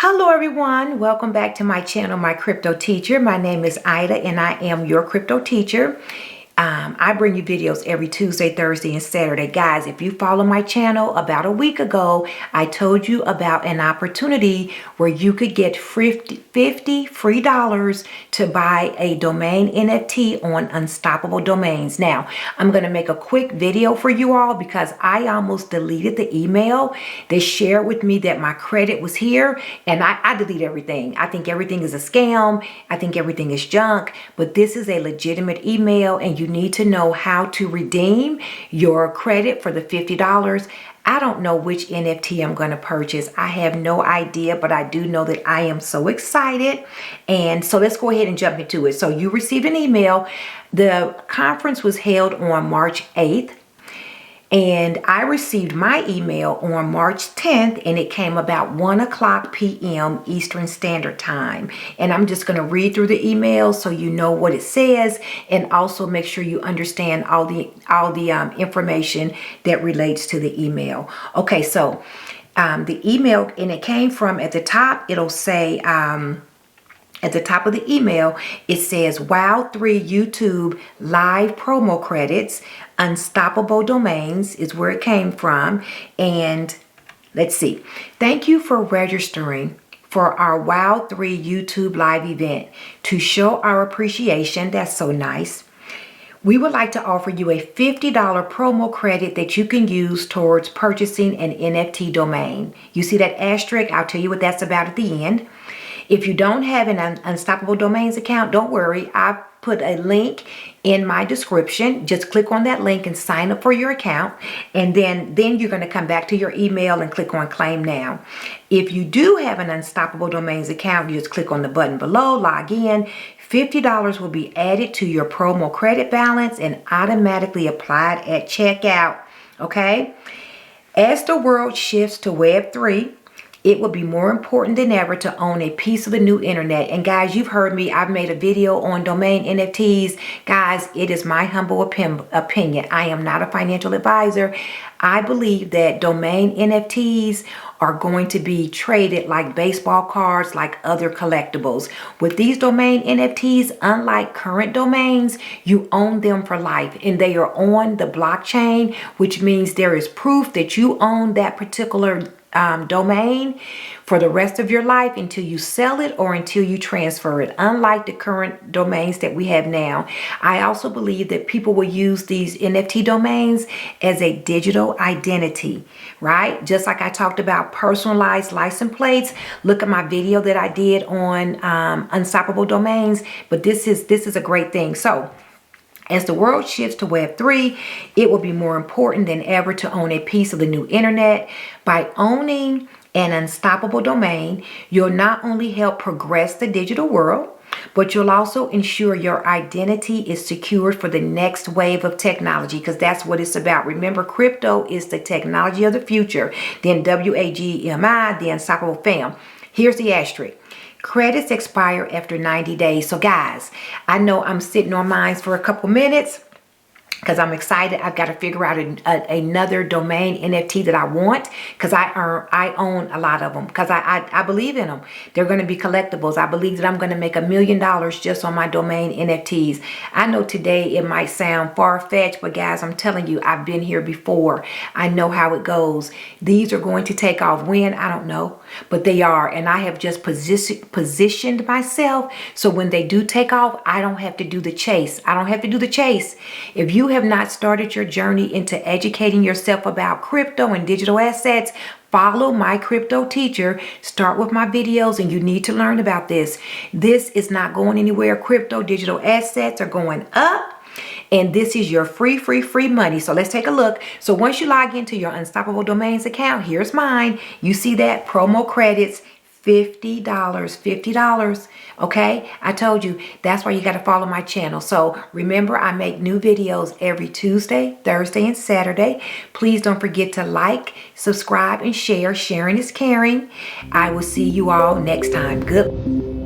Hello everyone, welcome back to my channel, My Crypto Teacher. My name is Ida and I am your crypto teacher. I bring you videos every Tuesday, Thursday, and Saturday. Guys, if you follow my channel, about a week ago, I told you about an opportunity where you could get 50 free dollars to buy a domain NFT on Unstoppable Domains. Now, I'm going to make a quick video for you all because I almost deleted the email. They shared with me that my credit was here and I delete everything. I think everything is a scam. I think everything is junk, but this is a legitimate email and you need to know how to redeem your credit for the $50. I don't know which NFT I'm going to purchase. I have no idea, but I do know that I am so excited. And so let's go ahead and jump into it. So you received an email. The conference was held on March 8th. And I received my email on March 10th and it came about 1:00 p.m. Eastern Standard Time. And I'm just going to read through the email so you know what it says and also make sure you understand all the information that relates to the email. Okay, so the email, and it came from at the top, it'll say, at the top of the email, it says Wow3 YouTube live promo credits, Unstoppable Domains is where it came from. And let's see. Thank you for registering for our Wow3 YouTube live event. To show our appreciation, that's so nice, we would like to offer you a $50 promo credit that you can use towards purchasing an NFT domain. You see that asterisk? I'll tell you what that's about at the end. If you don't have an Unstoppable Domains account, don't worry. I've put a link in my description. Just click on that link and sign up for your account. And then you're going to come back to your email and click on Claim Now. If you do have an Unstoppable Domains account, you just click on the button below, log in. $50 will be added to your promo credit balance and automatically applied at checkout. Okay? As the world shifts to Web3, it will be more important than ever to own a piece of the new internet. And guys, you've heard me. I've made a video on domain NFTs. Guys, it is my humble opinion. I am not a financial advisor. I believe that domain NFTs are going to be traded like baseball cards, like other collectibles. With these domain NFTs, unlike current domains, you own them for life and they are on the blockchain, which means there is proof that you own that particular domain for the rest of your life until you sell it or until you transfer it, unlike the current domains that we have now. I also believe that people will use these NFT domains as a digital identity, right? Just like I talked about personalized license plates. Look at my video that I did on Unstoppable Domains, but this is a great thing. So as the world shifts to Web3, it will be more important than ever to own a piece of the new internet. By owning an unstoppable domain, you'll not only help progress the digital world, but you'll also ensure your identity is secured for the next wave of technology, because that's what it's about. Remember, crypto is the technology of the future. Then WAGMI, the Unstoppable Fam. Here's the asterisk. Credits expire after 90 days. So guys, I know I'm sitting on mine for a couple minutes because I'm excited. I've got to figure out another domain NFT that I want, because I own a lot of them, because I believe in them. They're going to be collectibles. I believe that I'm going to make $1 million just on my domain NFTs. I know today it might sound far-fetched, but guys, I'm telling you, I've been here before. I know how it goes. These are going to take off when? I don't know, but they are. And I have just positioned myself so when they do take off, I don't have to do the chase. I don't have to do the chase. If you have not started your journey into educating yourself about crypto and digital assets, follow My Crypto Teacher. Start with my videos and you need to learn about this. This is not going anywhere. Crypto digital assets are going up. And this is your free money. So let's take a look. So once you log into your Unstoppable Domains account, here's mine. You see that promo credits, $50. Okay, I told you that's why you got to follow my channel. So remember, I make new videos every Tuesday, Thursday, and Saturday. Please don't forget to like, subscribe, and share. Sharing is caring. I will see you all next time. Good.